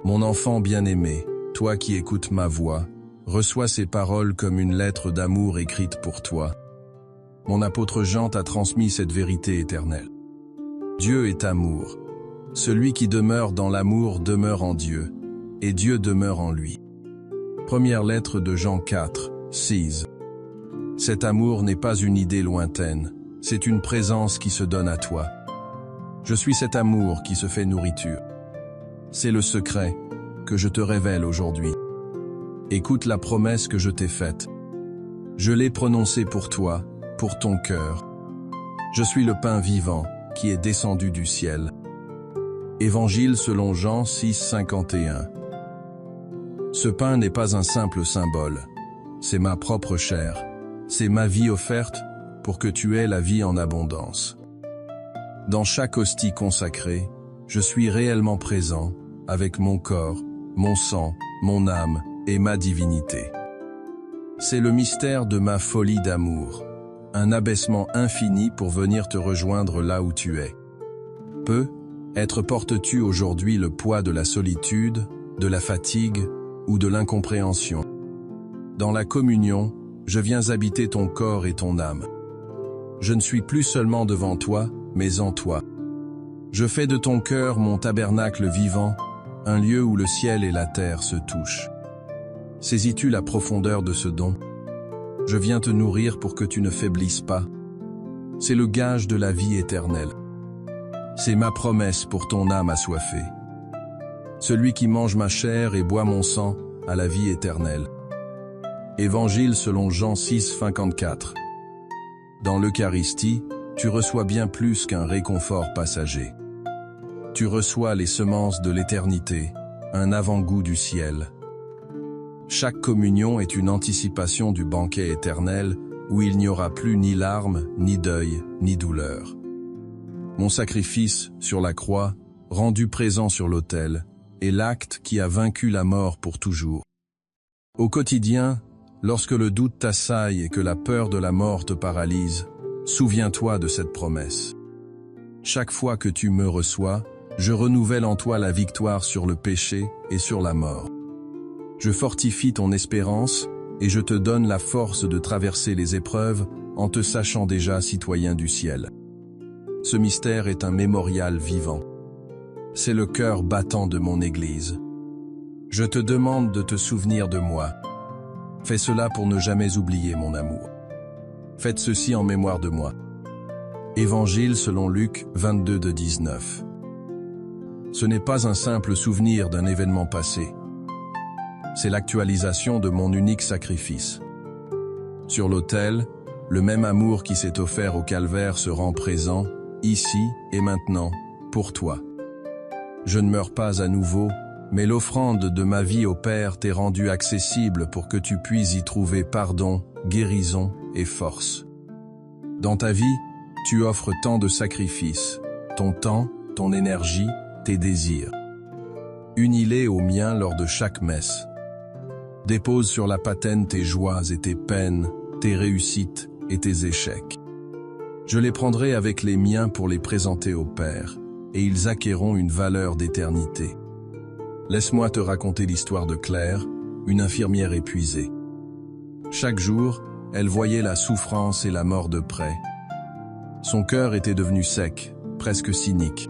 Mon enfant bien-aimé, toi qui écoutes ma voix, reçois ces paroles comme une lettre d'amour écrite pour toi. Mon apôtre Jean t'a transmis cette vérité éternelle. Dieu est amour. Celui qui demeure dans l'amour demeure en Dieu, et Dieu demeure en lui. Première lettre de Jean 4, 6. Cet amour n'est pas une idée lointaine, c'est une présence qui se donne à toi. Je suis cet amour qui se fait nourriture. C'est le secret que je te révèle aujourd'hui. Écoute la promesse que je t'ai faite. Je l'ai prononcée pour toi, pour ton cœur. Je suis le pain vivant qui est descendu du ciel. Évangile selon Jean 6, 51. Ce pain n'est pas un simple symbole, c'est ma propre chair, c'est ma vie offerte pour que tu aies la vie en abondance. Dans chaque hostie consacrée, je suis réellement présent avec mon corps, mon sang, mon âme et ma divinité. C'est le mystère de ma folie d'amour, un abaissement infini pour venir te rejoindre là où tu es. Peut-être portes-tu aujourd'hui le poids de la solitude, de la fatigue ou de l'incompréhension. Dans la communion, je viens habiter ton corps et ton âme. Je ne suis plus seulement devant toi, mais en toi. Je fais de ton cœur mon tabernacle vivant, un lieu où le ciel et la terre se touchent. Saisis-tu la profondeur de ce don? Je viens te nourrir pour que tu ne faiblisses pas. C'est le gage de la vie éternelle. C'est ma promesse pour ton âme assoiffée. Celui qui mange ma chair et boit mon sang a la vie éternelle. Évangile selon Jean 6, 54. Dans l'Eucharistie, tu reçois bien plus qu'un réconfort passager. Tu reçois les semences de l'éternité, un avant-goût du ciel. Chaque communion est une anticipation du banquet éternel où il n'y aura plus ni larmes, ni deuil, ni douleur. Mon sacrifice sur la croix, rendu présent sur l'autel, est l'acte qui a vaincu la mort pour toujours. Au quotidien, lorsque le doute t'assaille et que la peur de la mort te paralyse, souviens-toi de cette promesse. Chaque fois que tu me reçois, je renouvelle en toi la victoire sur le péché et sur la mort. Je fortifie ton espérance et je te donne la force de traverser les épreuves en te sachant déjà citoyen du ciel. Ce mystère est un mémorial vivant. C'est le cœur battant de mon Église. Je te demande de te souvenir de moi. Fais cela pour ne jamais oublier mon amour. Faites ceci en mémoire de moi. Évangile selon Luc 22 de 19. Ce n'est pas un simple souvenir d'un événement passé. C'est l'actualisation de mon unique sacrifice. Sur l'autel, le même amour qui s'est offert au calvaire se rend présent, ici et maintenant, pour toi. Je ne meurs pas à nouveau, mais l'offrande de ma vie au Père t'est rendue accessible pour que tu puisses y trouver pardon, guérison et force. Dans ta vie, tu offres tant de sacrifices, ton temps, ton énergie, tes désirs. Unis-les aux miens lors de chaque messe. Dépose sur la patène tes joies et tes peines, tes réussites et tes échecs. Je les prendrai avec les miens pour les présenter au Père, et ils acquerront une valeur d'éternité. Laisse-moi te raconter l'histoire de Claire, une infirmière épuisée. Chaque jour, elle voyait la souffrance et la mort de près. Son cœur était devenu sec, presque cynique.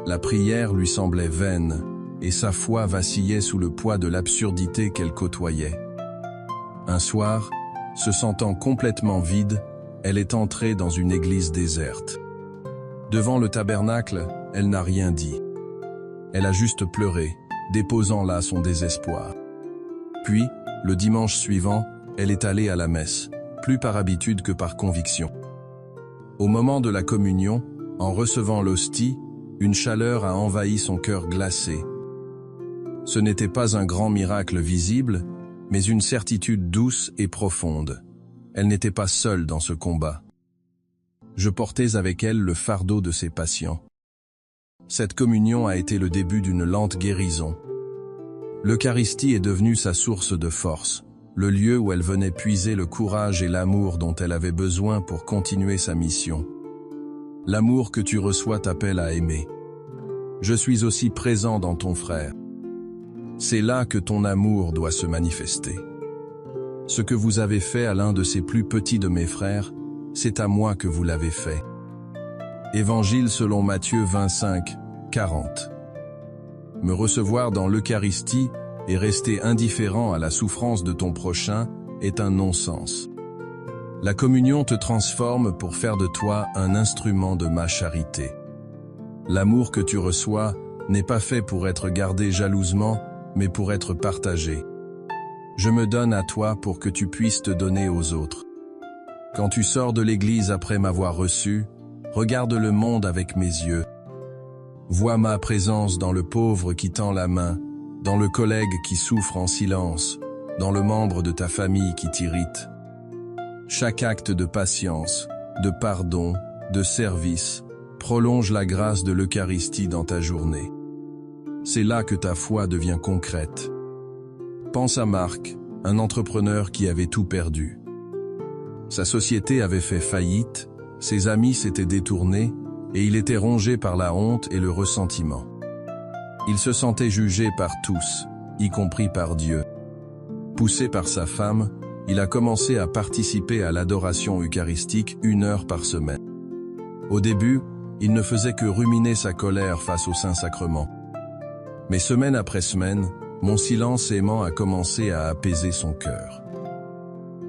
La prière lui semblait vaine, et sa foi vacillait sous le poids de l'absurdité qu'elle côtoyait. Un soir, se sentant complètement vide, elle est entrée dans une église déserte. Devant le tabernacle, elle n'a rien dit. Elle a juste pleuré, déposant là son désespoir. Puis, le dimanche suivant, elle est allée à la messe, plus par habitude que par conviction. Au moment de la communion, en recevant l'hostie, une chaleur a envahi son cœur glacé. Ce n'était pas un grand miracle visible, mais une certitude douce et profonde. Elle n'était pas seule dans ce combat. Je portais avec elle le fardeau de ses patients. Cette communion a été le début d'une lente guérison. L'Eucharistie est devenue sa source de force, le lieu où elle venait puiser le courage et l'amour dont elle avait besoin pour continuer sa mission. L'amour que tu reçois t'appelle à aimer. Je suis aussi présent dans ton frère. C'est là que ton amour doit se manifester. Ce que vous avez fait à l'un de ces plus petits de mes frères, c'est à moi que vous l'avez fait. Évangile selon Matthieu 25, 40. Me recevoir dans l'Eucharistie et rester indifférent à la souffrance de ton prochain est un non-sens. La communion te transforme pour faire de toi un instrument de ma charité. L'amour que tu reçois n'est pas fait pour être gardé jalousement, mais pour être partagé. Je me donne à toi pour que tu puisses te donner aux autres. Quand tu sors de l'église après m'avoir reçu, regarde le monde avec mes yeux. Vois ma présence dans le pauvre qui tend la main, dans le collègue qui souffre en silence, dans le membre de ta famille qui t'irrite. Chaque acte de patience, de pardon, de service, prolonge la grâce de l'Eucharistie dans ta journée. C'est là que ta foi devient concrète. Pense à Marc, un entrepreneur qui avait tout perdu. Sa société avait fait faillite, ses amis s'étaient détournés et il était rongé par la honte et le ressentiment. Il se sentait jugé par tous, y compris par Dieu. Poussé par sa femme, il a commencé à participer à l'adoration eucharistique 1 heure par semaine. Au début, il ne faisait que ruminer sa colère face au Saint-Sacrement. Mais semaine après semaine, mon silence aimant a commencé à apaiser son cœur.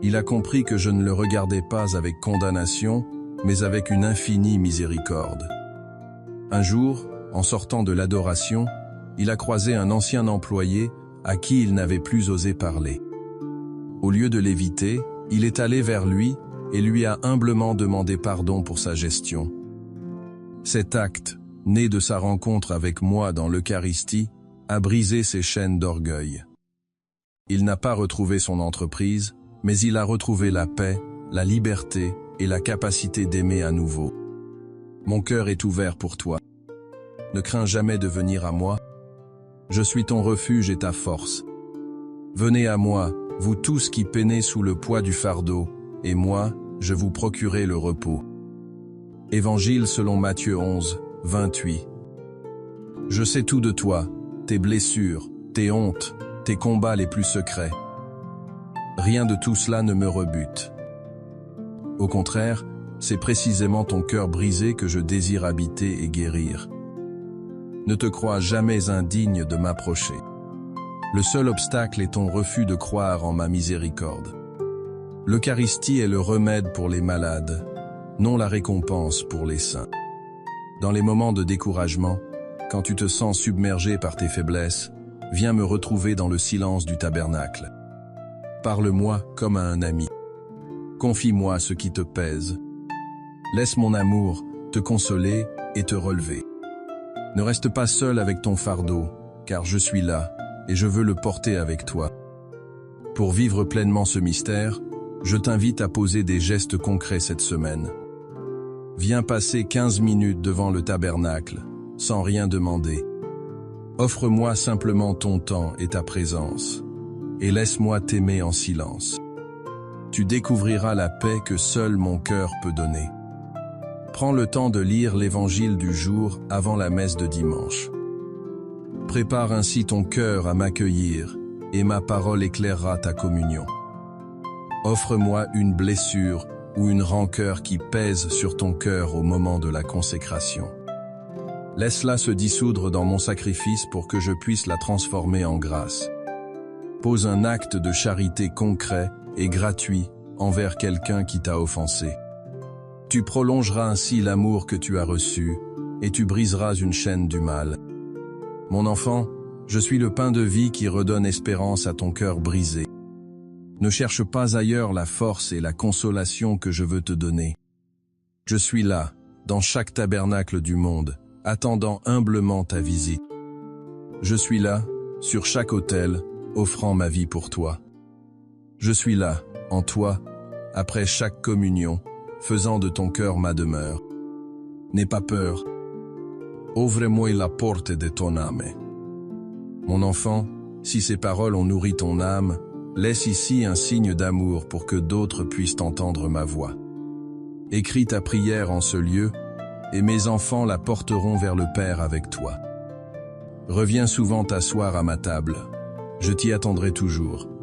Il a compris que je ne le regardais pas avec condamnation, mais avec une infinie miséricorde. Un jour, en sortant de l'adoration, il a croisé un ancien employé à qui il n'avait plus osé parler. Au lieu de l'éviter, il est allé vers lui et lui a humblement demandé pardon pour sa gestion. Cet acte, né de sa rencontre avec moi dans l'Eucharistie, a brisé ses chaînes d'orgueil. Il n'a pas retrouvé son entreprise, mais il a retrouvé la paix, la liberté et la capacité d'aimer à nouveau. Mon cœur est ouvert pour toi. Ne crains jamais de venir à moi. Je suis ton refuge et ta force. Venez à moi, vous tous qui peinez sous le poids du fardeau, et moi, je vous procurerai le repos. Évangile selon Matthieu 11, 28. Je sais tout de toi, tes blessures, tes hontes, tes combats les plus secrets. Rien de tout cela ne me rebute. Au contraire, c'est précisément ton cœur brisé que je désire habiter et guérir. Ne te crois jamais indigne de m'approcher. Le seul obstacle est ton refus de croire en ma miséricorde. L'Eucharistie est le remède pour les malades, non la récompense pour les saints. Dans les moments de découragement, quand tu te sens submergé par tes faiblesses, viens me retrouver dans le silence du tabernacle. Parle-moi comme à un ami. Confie-moi ce qui te pèse. Laisse mon amour te consoler et te relever. Ne reste pas seul avec ton fardeau, car je suis là et je veux le porter avec toi. Pour vivre pleinement ce mystère, je t'invite à poser des gestes concrets cette semaine. Viens passer 15 minutes devant le tabernacle, sans rien demander. Offre-moi simplement ton temps et ta présence, et laisse-moi t'aimer en silence. Tu découvriras la paix que seul mon cœur peut donner. Prends le temps de lire l'évangile du jour avant la messe de dimanche. Prépare ainsi ton cœur à m'accueillir, et ma parole éclairera ta communion. Offre-moi une blessure ou une rancœur qui pèse sur ton cœur au moment de la consécration. Laisse-la se dissoudre dans mon sacrifice pour que je puisse la transformer en grâce. Pose un acte de charité concret et gratuit envers quelqu'un qui t'a offensé. Tu prolongeras ainsi l'amour que tu as reçu et tu briseras une chaîne du mal. Mon enfant, je suis le pain de vie qui redonne espérance à ton cœur brisé. Ne cherche pas ailleurs la force et la consolation que je veux te donner. Je suis là, dans chaque tabernacle du monde, attendant humblement ta visite. Je suis là, sur chaque autel, offrant ma vie pour toi. Je suis là, en toi, après chaque communion, faisant de ton cœur ma demeure. N'aie pas peur. Ouvre-moi la porte de ton âme. Mon enfant, si ces paroles ont nourri ton âme, laisse ici un signe d'amour pour que d'autres puissent entendre ma voix. Écris ta prière en ce lieu, et mes enfants la porteront vers le Père avec toi. Reviens souvent t'asseoir à ma table. Je t'y attendrai toujours.